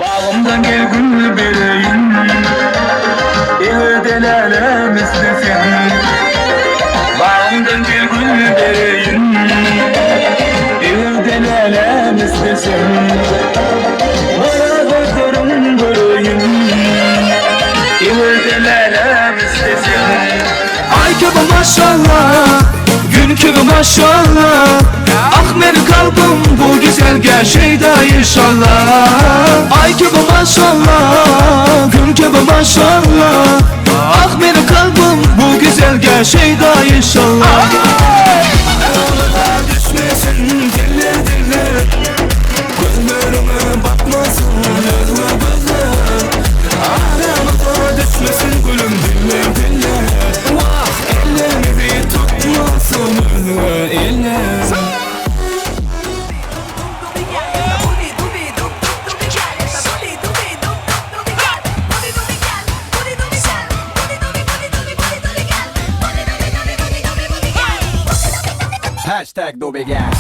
Bağımdan gel gül vereyim, delale mislisin. Bağımdan gel gül vereyim, delale mislisin. Bana gözlerim göreyim, delale mislisin. Ay gibi maşallah, gün gibi maşallah. Ah benim kalbim bu güzel şeyda inşallah. Ay gibi maşallah, gün gibi maşallah. Ah benim kalbim bu güzel şeyda inşallah. Düşmesin dille dille, gözlerime bakmasın gözle gözle. Aramıza düşmesin gülüm dille dille. Vah ellerimizi tutmasın elle. Hashtag Dobegal.